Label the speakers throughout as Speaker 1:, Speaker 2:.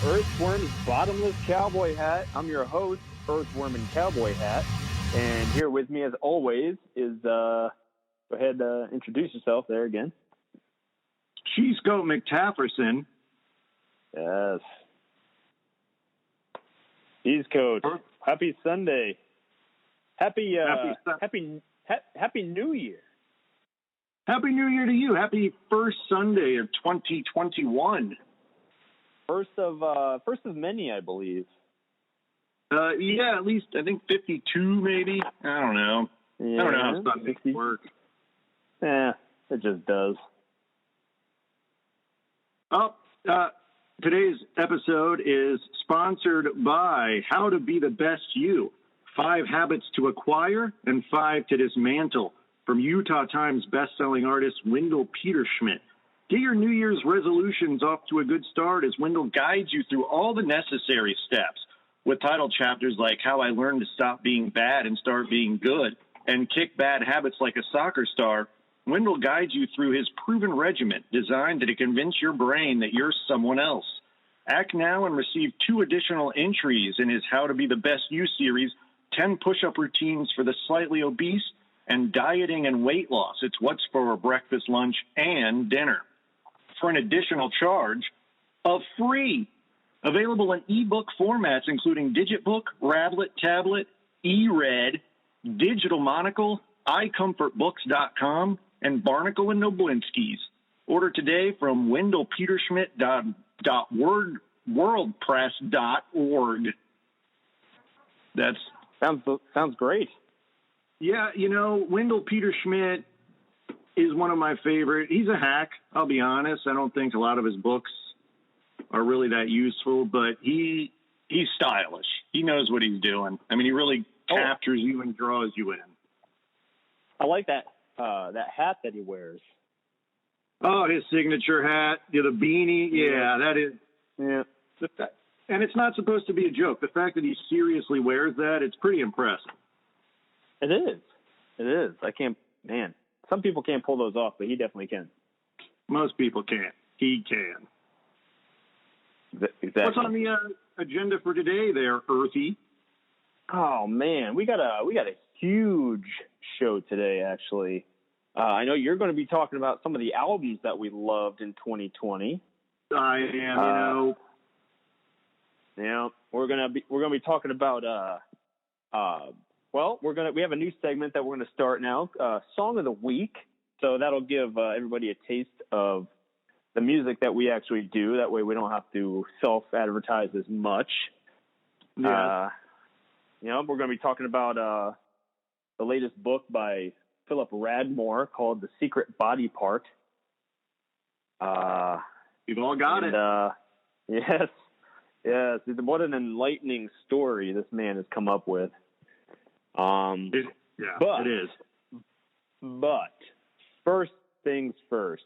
Speaker 1: Earthworm's Bottomless Cowboy Hat. I'm your host, Earthworm and Cowboy Hat. And here with me, as always, is, go ahead, introduce yourself there again.
Speaker 2: CheeseCoat MacTafferson.
Speaker 1: Yes. CheeseCoat. Happy Sunday. Happy New Year.
Speaker 2: Happy New Year to you. Happy first Sunday of 2021.
Speaker 1: First of many, I believe.
Speaker 2: Yeah, at least I think 52, maybe. I don't know.
Speaker 1: Yeah,
Speaker 2: I don't know how Sundays work.
Speaker 1: Yeah, it just does.
Speaker 2: Today's episode is sponsored by How to Be the Best You: 5 Habits to Acquire and 5 to Dismantle, from Utah Times bestselling artist Wendell Peterschmidt. Get your New Year's resolutions off to a good start as Wendell guides you through all the necessary steps, with title chapters like How I Learned to Stop Being Bad and Start Being Good and Kick Bad Habits Like a Soccer Star. Wendell guides you through his proven regimen designed to convince your brain that you're someone else. Act now and receive 2 additional entries in his How to Be the Best You series, 10 push-up routines for the slightly obese, and dieting and weight loss. It's what's for breakfast, lunch, and dinner. For an additional charge of free. Available in ebook formats including Digitbook, Radlet, Tablet, eRead, Digital Monocle, iComfortBooks.com, and Barnacle and Noblinski's. Order today from wendellpeterschmidt.wordpress.org. That's
Speaker 1: sounds great.
Speaker 2: Yeah, you know, Wendell Peterschmidt is one of my favorite. He's a hack, I'll be honest. I don't think a lot of his books are really that useful, but he's stylish. He knows what he's doing. I mean, he really captures you and draws you in.
Speaker 1: I like that hat that he wears.
Speaker 2: Oh, his signature hat, the beanie. Yeah, that is.
Speaker 1: Yeah.
Speaker 2: And it's not supposed to be a joke. The fact that he seriously wears that, it's pretty impressive.
Speaker 1: It is. It is. Man, some people can't pull those off, but he definitely can.
Speaker 2: Most people can't. He can.
Speaker 1: Exactly.
Speaker 2: What's on the agenda for today there, Earthy?
Speaker 1: Oh, man, we got a huge show today, actually. I know you're going to be talking about some of the albums that we loved in 2020.
Speaker 2: I am,
Speaker 1: Yeah, we're gonna be talking about we have a new segment that we're gonna start now, Song of the Week. So that'll give everybody a taste of the music that we actually do. That way we don't have to self-advertise as much.
Speaker 2: Yeah.
Speaker 1: We're gonna be talking about the latest book by Philip Radmore called The Secret Body Part.
Speaker 2: We've all got it.
Speaker 1: Yes. Yes. What an enlightening story this man has come up with.
Speaker 2: It is.
Speaker 1: But first things first.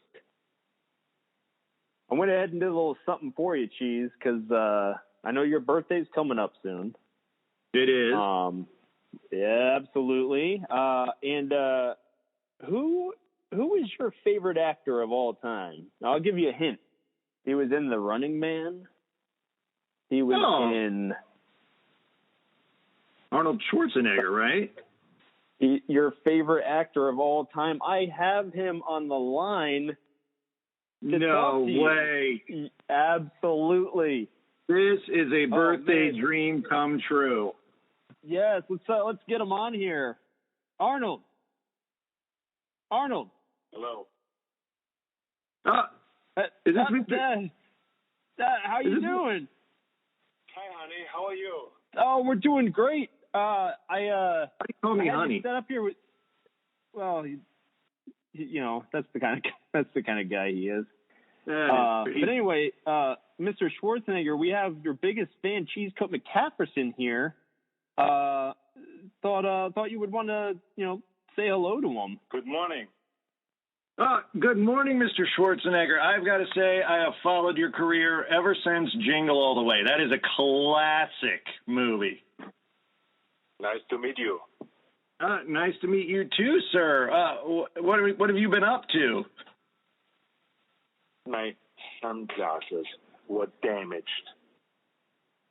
Speaker 1: I went ahead and did a little something for you, Cheese, because I know your birthday's coming up soon.
Speaker 2: It is.
Speaker 1: Yeah, absolutely. And who is your favorite actor of all time? I'll give you a hint. He was in The Running Man. He was in
Speaker 2: Arnold Schwarzenegger, right?
Speaker 1: Your favorite actor of all time. I have him on the line.
Speaker 2: No way.
Speaker 1: Absolutely.
Speaker 2: This is a birthday dream come true.
Speaker 1: Yes, let's get him on here. Arnold.
Speaker 3: Hello.
Speaker 2: Is this Mr.
Speaker 1: How you doing?
Speaker 3: Hi, honey. How are you?
Speaker 1: Oh, we're doing great.
Speaker 2: Why do you call me honey?
Speaker 1: Set up here with. Well, that's the kind of guy he is. But anyway, Mr. Schwarzenegger, we have your biggest fan, CheeseCoat MacTafferson, here. Thought you would want to, say hello to him.
Speaker 3: Good morning.
Speaker 2: Good morning, Mr. Schwarzenegger. I've got to say, I have followed your career ever since Jingle All the Way. That is a classic movie.
Speaker 3: Nice to meet you.
Speaker 2: Nice to meet you too, sir. What have you been up to?
Speaker 3: My sunglasses were damaged.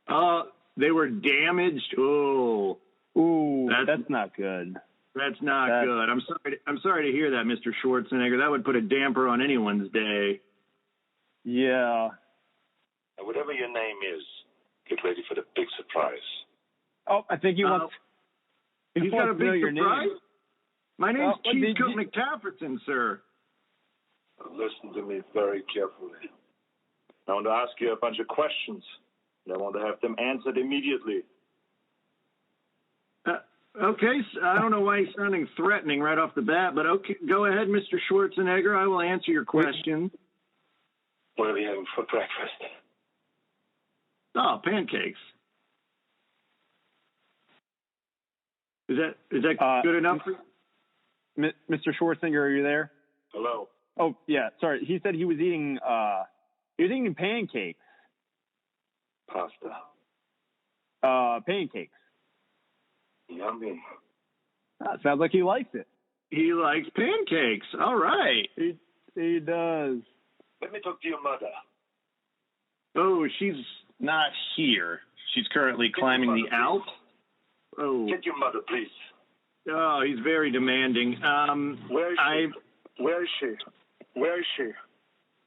Speaker 2: They were damaged. Oh,
Speaker 1: Ooh, that's not good.
Speaker 2: That's not good. I'm sorry to hear that, Mr. Schwarzenegger. That would put a damper on anyone's day.
Speaker 1: Yeah.
Speaker 3: And whatever your name is, get ready for the big surprise.
Speaker 1: Oh, I think he wants.
Speaker 2: He's got a big surprise.
Speaker 1: Name.
Speaker 2: My name's CheeseCoat MacTafferson, sir.
Speaker 3: Listen to me very carefully. I want to ask you a bunch of questions, and I want to have them answered immediately.
Speaker 2: Okay, I don't know why he's sounding threatening right off the bat, but okay, go ahead, Mr. Schwarzenegger. I will answer your question.
Speaker 3: What are we having for breakfast?
Speaker 2: Oh, pancakes. Is that good enough for you?
Speaker 1: Mr. Schwarzenegger, are you there?
Speaker 3: Hello.
Speaker 1: Oh, yeah, sorry. He said he was eating pancakes.
Speaker 3: Pasta.
Speaker 1: Pancakes.
Speaker 3: Yummy.
Speaker 1: Sounds like he likes it.
Speaker 2: He likes pancakes. All right.
Speaker 1: He does.
Speaker 3: Let me talk to your mother.
Speaker 2: Oh, she's not here. She's currently climbing the Alps. Oh.
Speaker 3: Get your mother, please.
Speaker 2: Oh, he's very demanding.
Speaker 3: Where is she? Where is she? Where is she?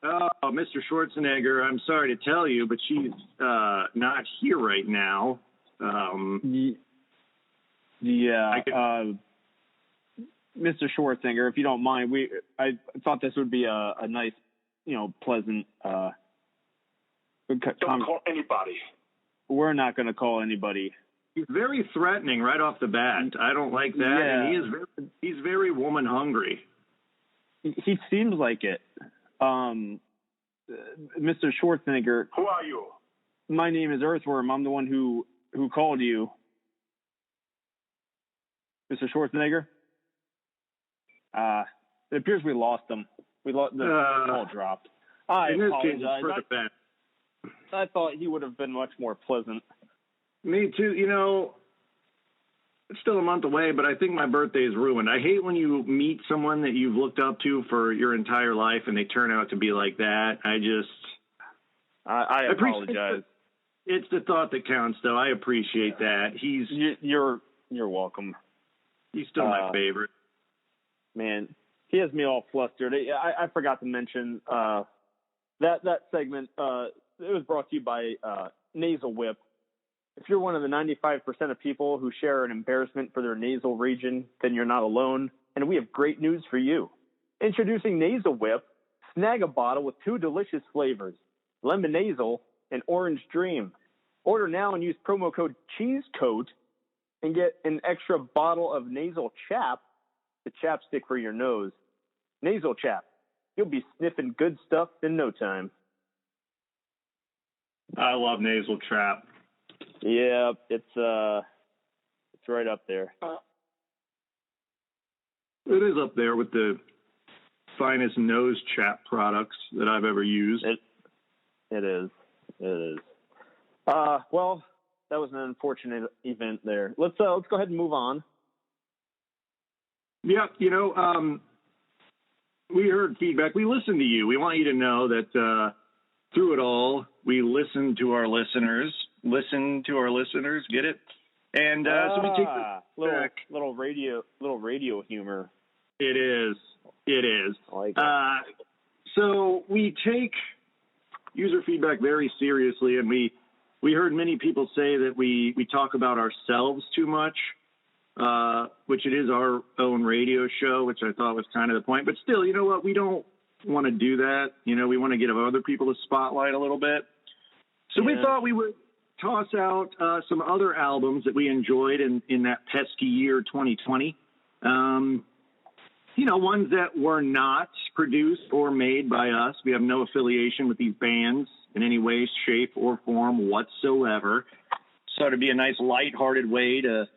Speaker 2: Oh, Mr. Schwarzenegger, I'm sorry to tell you, but she's not here right now.
Speaker 1: Mr. Schwarzenegger, if you don't mind, I thought this would be a nice, pleasant.
Speaker 3: Don't call anybody.
Speaker 1: We're not going to call anybody.
Speaker 2: He's very threatening right off the bat. I don't like that.
Speaker 1: Yeah.
Speaker 2: And he's very woman hungry.
Speaker 1: He seems like it. Mr. Schwarzenegger.
Speaker 3: Who are you?
Speaker 1: My name is Earthworm. I'm the one who called you. Mr. Schwarzenegger? It appears we lost him. The call dropped. I apologize. I thought he would have been much more pleasant.
Speaker 2: Me too. It's still a month away, but I think my birthday is ruined. I hate when you meet someone that you've looked up to for your entire life and they turn out to be like that. I
Speaker 1: apologize.
Speaker 2: It's the thought that counts, though. I appreciate that.
Speaker 1: You're welcome.
Speaker 2: He's still my favorite.
Speaker 1: Man, he has me all flustered. I forgot to mention that segment. It was brought to you by Nasal Whip. If you're one of the 95% of people who share an embarrassment for their nasal region, then you're not alone, and we have great news for you. Introducing Nasal Whip, snag a bottle with 2 delicious flavors, Lemon Nasal and Orange Dream. Order now and use promo code CheeseCoat and get an extra bottle of Nasal Chap, the chapstick for your nose. Nasal Chap. You'll be sniffing good stuff in no time.
Speaker 2: I love Nasal Chap.
Speaker 1: Yeah, it's right up there.
Speaker 2: It is up there with the finest nose chap products that I've ever used.
Speaker 1: It is. Well, that was an unfortunate event there. Let's go ahead and move on.
Speaker 2: Yeah, we heard feedback. We listened to you. We want you to know that through it all, we listen to our listeners. Listen to our listeners, get it? And so we take the
Speaker 1: little radio humor.
Speaker 2: It is.
Speaker 1: I like it.
Speaker 2: So we take user feedback very seriously, and we heard many people say that we talk about ourselves too much, which it is our own radio show, which I thought was kind of the point. But still, you know what? We don't want to do that. We want to give other people the spotlight a little bit. So we thought we would toss out some other albums that we enjoyed in that pesky year 2020. Ones that were not produced or made by us. We have no affiliation with these bands in any way, shape, or form whatsoever. So it'd be a nice lighthearted way to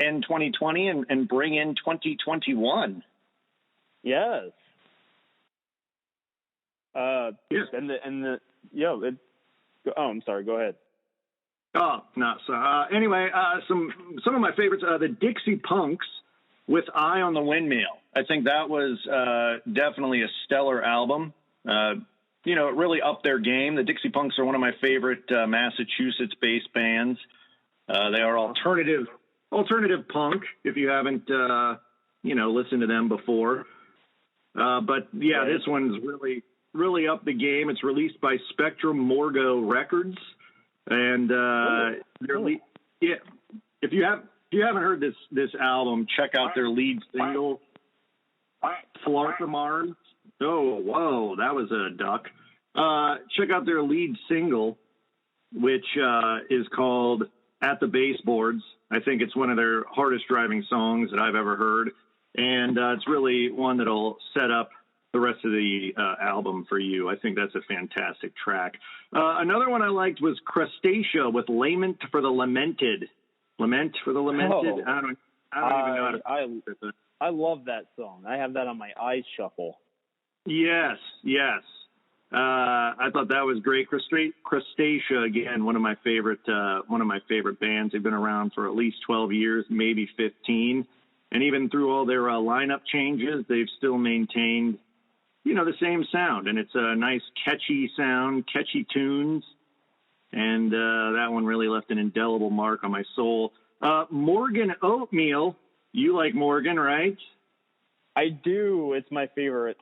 Speaker 2: end 2020 and bring in 2021.
Speaker 1: Yes.
Speaker 2: Yes.
Speaker 1: I'm sorry. Go ahead.
Speaker 2: Oh, no. So anyway, some of my favorites, the Dixie Punks with Eye on the Windmill. I think that was definitely a stellar album. it really upped their game. The Dixie Punks are one of my favorite Massachusetts-based bands. They are alternative punk, if you haven't, listened to them before. But yeah, this one's really upped the game. It's released by Spectrum Morgo Records, and if you haven't heard this album, check out their lead single, "Flar from Arms." Oh, whoa, that was a duck. Check out their lead single, which is called "At the Baseboards." I think it's one of their hardest driving songs that I've ever heard, and it's really one that'll set up the rest of the album for you. I think that's a fantastic track. Another one I liked was Crustacea with "Lament for the Lamented." Lament for the Lamented.
Speaker 1: Oh,
Speaker 2: I don't even know how to.
Speaker 1: I love that song. I have that on my iShuffle.
Speaker 2: Yes. I thought that was great. Crustacea, again, one of my favorite bands. They've been around for at least 12 years, maybe 15, and even through all their lineup changes, they've still maintained, the same sound. And it's a nice, catchy sound, catchy tunes, and that one really left an indelible mark on my soul. Morgan Oatmeal. You like Morgan, right?
Speaker 1: I do. It's my favorite.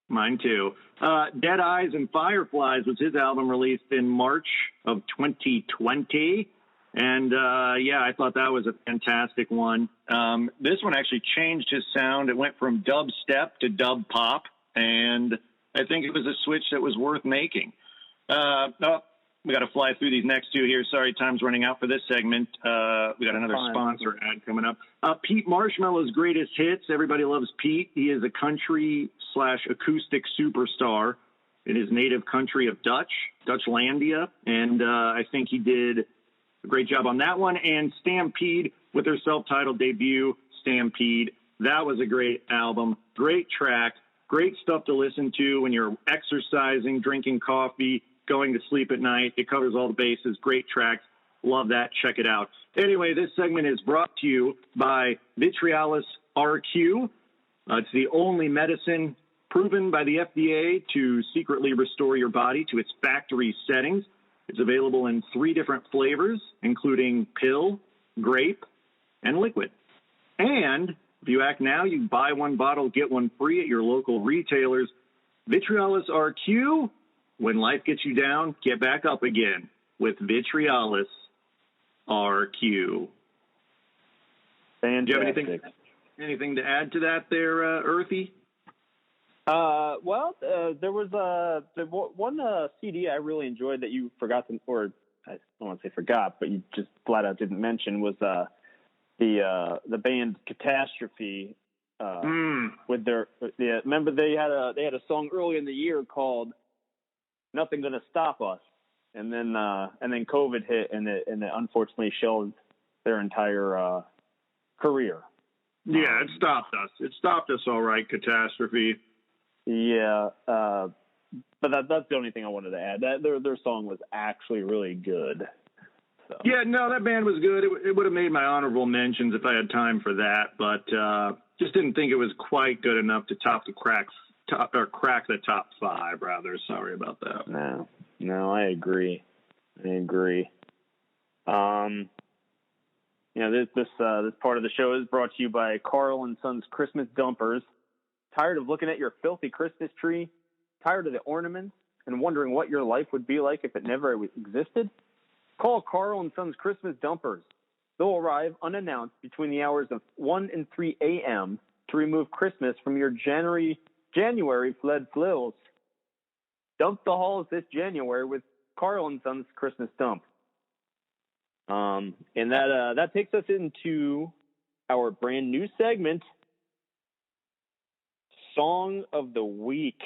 Speaker 2: Mine too. Dead Eyes and Fireflies was his album, released in March of 2020. And I thought that was a fantastic one. This one actually changed his sound. It went from dubstep to dub pop, and I think it was a switch that was worth making. We got to fly through these next two here. Sorry, time's running out for this segment. We got another sponsor ad coming up. Pete Marshmallow's greatest hits. Everybody loves Pete. He is a country/acoustic superstar in his native country of Dutchlandia, and I think he did a great job on that one. And Stampede with their self-titled debut, Stampede. That was a great album, great track, great stuff to listen to when you're exercising, drinking coffee, going to sleep at night. It covers all the bases. Great tracks. Love that. Check it out. Anyway, this segment is brought to you by Vitrialis RQ. It's the only medicine proven by the FDA to secretly restore your body to its factory settings. It's available in 3 different flavors, including pill, grape, and liquid. And if you act now, you buy one bottle, get one free at your local retailers. Vitrialis RQ. When life gets you down, get back up again with Vitrialis RQ.
Speaker 1: Fantastic.
Speaker 2: Do you have anything to add to that there, Earthy?
Speaker 1: There was one CD I really enjoyed that you forgot to, or I don't want to say forgot, but you just flat out didn't mention, was the band Catastrophe. With their remember they had a song early in the year called "Nothing Gonna Stop Us," and then COVID hit, and it unfortunately shelved their entire career.
Speaker 2: Yeah, it stopped us. It stopped us, all right. Catastrophe.
Speaker 1: Yeah, but that's the only thing I wanted to add. That their song was actually really good. So.
Speaker 2: Yeah, no, that band was good. It would have made my honorable mentions if I had time for that, but just didn't think it was quite good enough to crack the top 5. Rather, sorry about that.
Speaker 1: No, I agree. This part of the show is brought to you by Carl and Sons Christmas Dumpers. Tired of looking at your filthy Christmas tree? Tired of the ornaments and wondering what your life would be like if it never existed? Call Carl and Sons Christmas Dumpers. They'll arrive unannounced between the hours of 1 and 3 a.m. to remove Christmas from your January fled flills. Dump the halls this January with Carl and Sons Christmas Dump. And that takes us into our brand new segment, Song of the Week.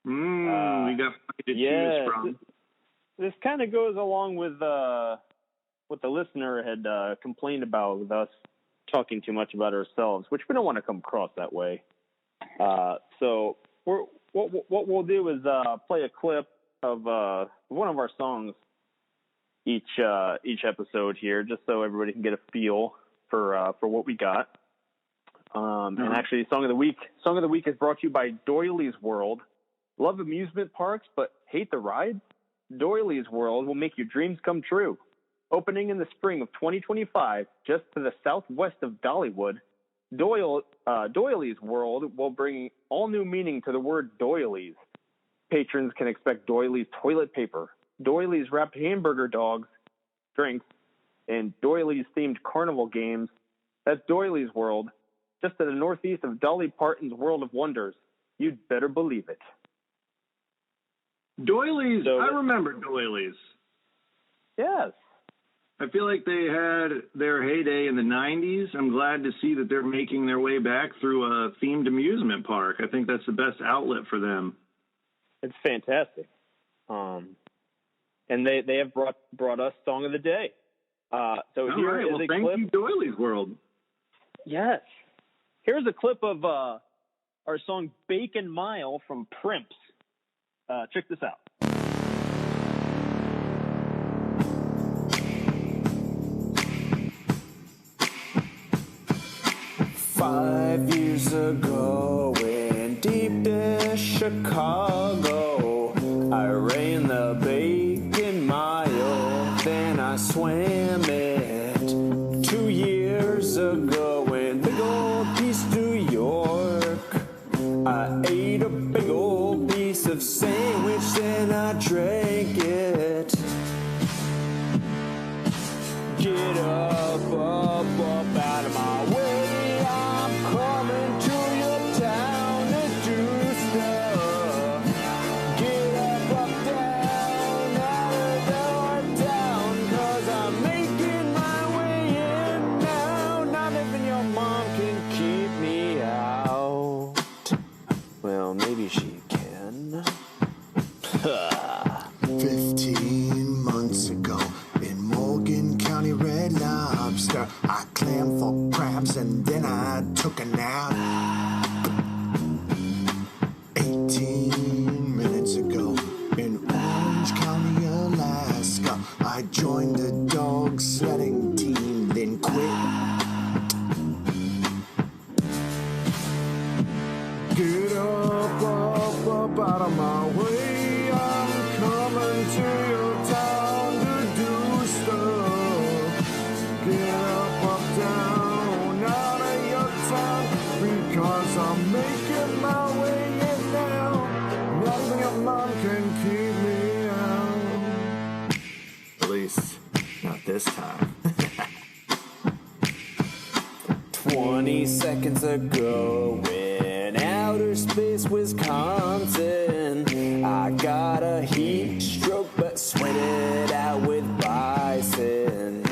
Speaker 2: We got to choose from.
Speaker 1: This kind of goes along with what the listener had complained about, with us talking too much about ourselves, which we don't want to come across that way. So what we'll do is play a clip of one of our songs each episode here, just so everybody can get a feel for what we got. And actually, Song of the Week is brought to you by Doyley's World. Love amusement parks, but hate the rides? Doyley's World will make your dreams come true. Opening in the spring of 2025, just to the southwest of Dollywood, Doyley's World will bring all new meaning to the word doilies. Patrons can expect Doyley's toilet paper, Doyley's wrapped hamburger dogs, drinks, and Doyley's themed carnival games. That's Doyley's World, just to the northeast of Dolly Parton's World of Wonders. You'd better believe it.
Speaker 2: Doilies, I remember Doilies.
Speaker 1: Yes.
Speaker 2: I feel like they had their heyday in the 90s. I'm glad to see that they're making their way back through a themed amusement park. I think that's the best outlet for them.
Speaker 1: It's fantastic. And they have brought us Song of the Day. So here is a clip.
Speaker 2: Thank you, Doyley's World.
Speaker 1: Yes. Here's a clip of our song Bacon Mile from Primps. Check this out.
Speaker 4: 5 years ago in deep dish Chicago, I ran the Bacon Mile, then I swam it. 2 years ago in big old East New York, I ate a big old piece of sandwich, then I drank it. Get up, up, up out of my way. I'm coming to your town to do stuff. Get up, down, out of your town, 'cause I'm making my way in now. Not even your mom can keep me out. Well, maybe she can.
Speaker 5: 15 months ago in Morgan County, Red Lobster, I clammed for crabs and then I took a nap. 18 minutes ago in Orange County, Alaska, I joined the dog sledding team, then quit. Get up, up, up out of my way. I'm coming to your town to do stuff. Get up, down, out of your town, because I'm making my way in now. Nothing your mom can keep me out. At least, not this time.
Speaker 4: 20 seconds ago in outer space, Wisconsin, I got a heat stroke but sweated out with bison.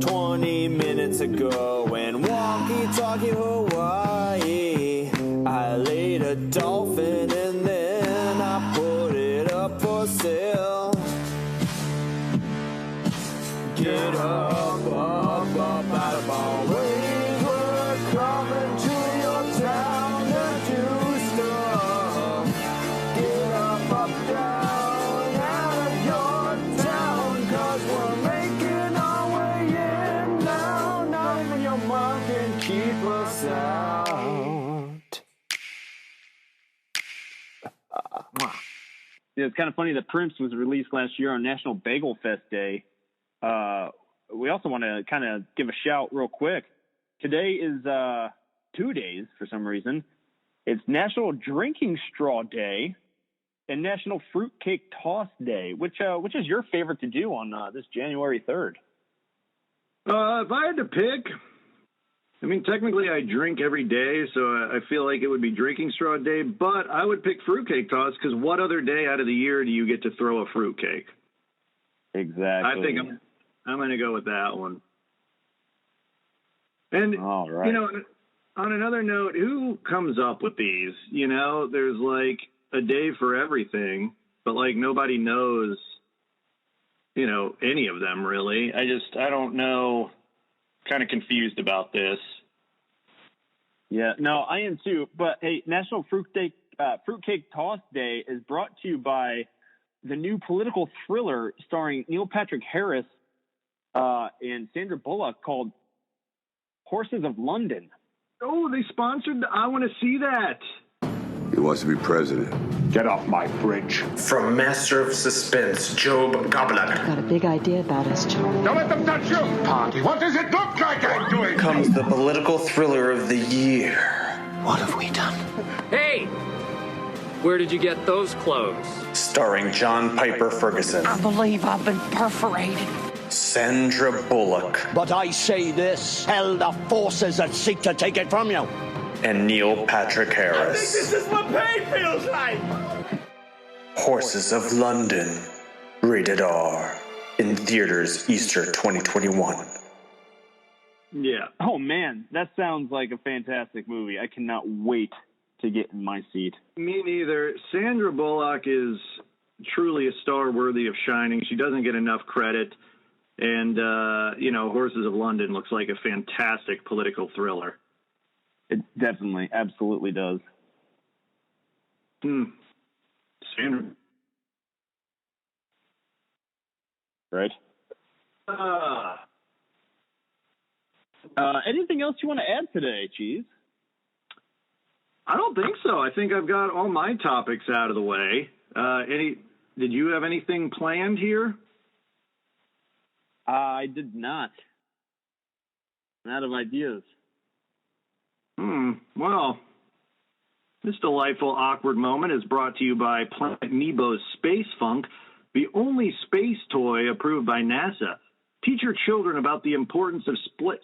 Speaker 4: 20 minutes ago in walkie-talkie, Hawaii, I laid a dolphin and then I put it up for sale. Get up, up, up out of our way. We're coming to your town to do stuff. Get up, down, out of your town, 'cause we're making our way in now. Not even your mom can keep us out.
Speaker 1: Yeah, it's kind of funny that Prince was released last year on National Bagel Fest Day. We also want to kind of give a shout real quick. Today is 2 days for some reason. It's National Drinking Straw Day and National Fruitcake Toss Day. Which is your favorite to do on this January 3rd?
Speaker 2: If I had to pick, I mean, technically I drink every day, so I feel like it would be Drinking Straw Day, but I would pick Fruitcake Toss, because what other day out of the year do you get to throw a fruitcake?
Speaker 1: Exactly.
Speaker 2: I think I'm going to go with that one. And,
Speaker 1: all right.
Speaker 2: you know, on another note, who comes up with these? You know, there's like a day for everything, but like nobody knows, you know, any of them really. I don't know. Kind of confused about this.
Speaker 1: Yeah, no, I am too. But hey, National Fruitcake Toss Day is brought to you by the new political thriller starring Neil Patrick Harris and Sandra Bullock called Horses of London.
Speaker 2: Oh, they sponsored. I want to see that.
Speaker 5: He wants to be president.
Speaker 6: Get off my bridge.
Speaker 7: From Master of Suspense, Job Goblin.
Speaker 8: I've got a big idea about us, Job.
Speaker 6: Don't let them touch you! Party. What does it look like I'm doing?
Speaker 7: Comes the political thriller of the year.
Speaker 8: What have we done?
Speaker 9: Hey! Where did you get those clothes?
Speaker 7: Starring John Piper Ferguson.
Speaker 8: I believe I've been perforated.
Speaker 7: Sandra Bullock.
Speaker 10: But I say this, tell the forces that seek to take it from you.
Speaker 7: And Neil Patrick Harris.
Speaker 10: I think this is what pain feels like!
Speaker 7: Horses of London. Rated R. In theaters Easter 2021.
Speaker 2: Yeah.
Speaker 1: Oh, man, that sounds like a fantastic movie. I cannot wait to get in my seat.
Speaker 2: Me neither. Sandra Bullock is truly a star worthy of shining. She doesn't get enough credit. And, Horses of London looks like a fantastic political thriller.
Speaker 1: It definitely, absolutely does.
Speaker 2: Sandra.
Speaker 1: Right? Anything else you want to add today, Cheese?
Speaker 2: I don't think so. I think I've got all my topics out of the way. Did you have anything planned here?
Speaker 1: I did not. I'm out of ideas.
Speaker 2: Well, this delightful awkward moment is brought to you by Planet Meebo's Space Funk, the only space toy approved by NASA. Teach your children about the importance of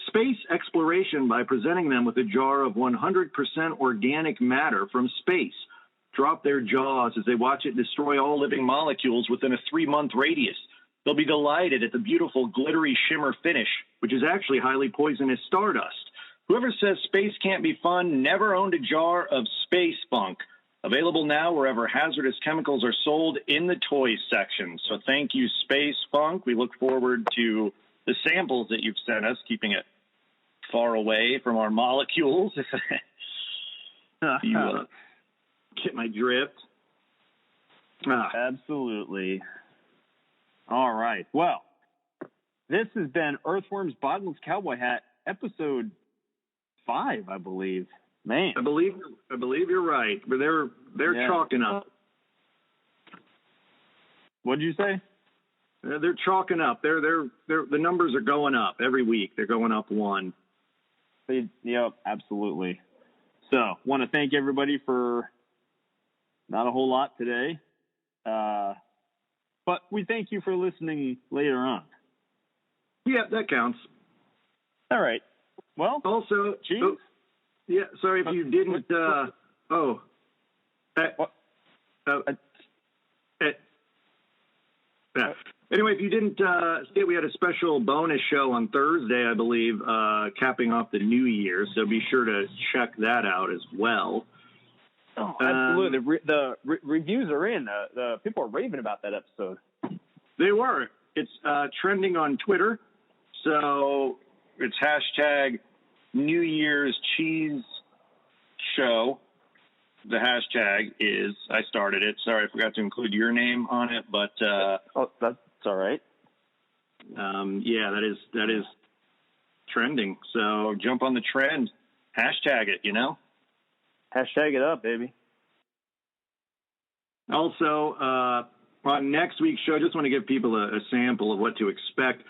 Speaker 2: space exploration by presenting them with a jar of 100% organic matter from space. Drop their jaws as they watch it destroy all living molecules within a 3-month radius. They'll be delighted at the beautiful glittery shimmer finish, which is actually highly poisonous stardust. Whoever says space can't be fun never owned a jar of Space Funk. Available now wherever hazardous chemicals are sold in the toys section. So thank you, Space Funk. We look forward to the samples that you've sent us, keeping it far away from our molecules. You get my drift?
Speaker 1: Absolutely. All right. Well, this has been Earthworm's Bottomless Cowboy Hat, episode 5, I believe. Man,
Speaker 2: I believe you're right, but they're chalking up.
Speaker 1: What'd you say?
Speaker 2: They're chalking up. The numbers are going up every week. They're going up 1.
Speaker 1: Yep, absolutely. So, want to thank everybody for not a whole lot today, but we thank you for listening later on.
Speaker 2: Yeah, that counts.
Speaker 1: All right. Well,
Speaker 2: also,
Speaker 1: Cheese.
Speaker 2: Yeah, sorry if you didn't. Anyway, if you didn't see it, we had a special bonus show on Thursday, I believe, capping off the new year. So be sure to check that out as well.
Speaker 1: Oh, absolutely. The reviews are in. The people are raving about that episode.
Speaker 2: They were. It's trending on Twitter. So it's hashtag New Year's Cheese Show. The hashtag is, I started it. Sorry, I forgot to include your name on it, but
Speaker 1: that's all right.
Speaker 2: Yeah, that is trending. So jump on the trend. Hashtag it,
Speaker 1: Hashtag it up, baby.
Speaker 2: Also, on next week's show, I just want to give people a sample of what to expect.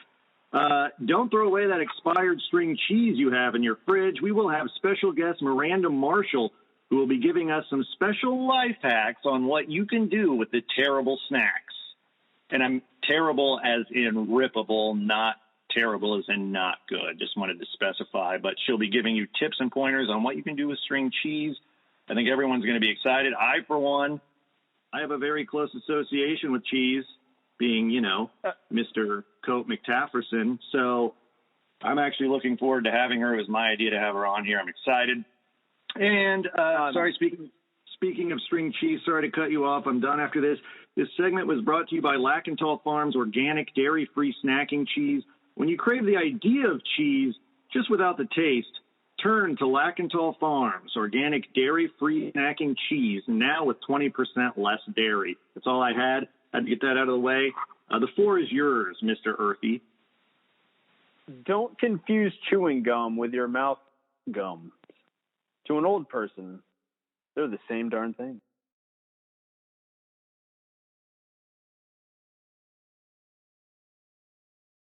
Speaker 2: Don't throw away that expired string cheese you have in your fridge. We will have special guest Miranda Marshall, who will be giving us some special life hacks on what you can do with the terrible snacks. And I'm terrible as in rippable, not terrible as in not good. Just wanted to specify. But she'll be giving you tips and pointers on what you can do with string cheese. I think everyone's going to be excited. I, for one, I have a very close association with cheese, being, Mr. Coat MacTafferson. So I'm actually looking forward to having her. It was my idea to have her on here. I'm excited. And sorry, speaking of string cheese, sorry to cut you off. I'm done after this. This segment was brought to you by Lackenthal Farms Organic Dairy-Free Snacking Cheese. When you crave the idea of cheese, just without the taste, turn to Lackenthal Farms Organic Dairy-Free Snacking Cheese, now with 20% less dairy. That's all I had. I had to get that out of the way. The floor is yours, Mr. Earthy.
Speaker 1: Don't confuse chewing gum with your mouth gum. To an old person, they're the same darn thing.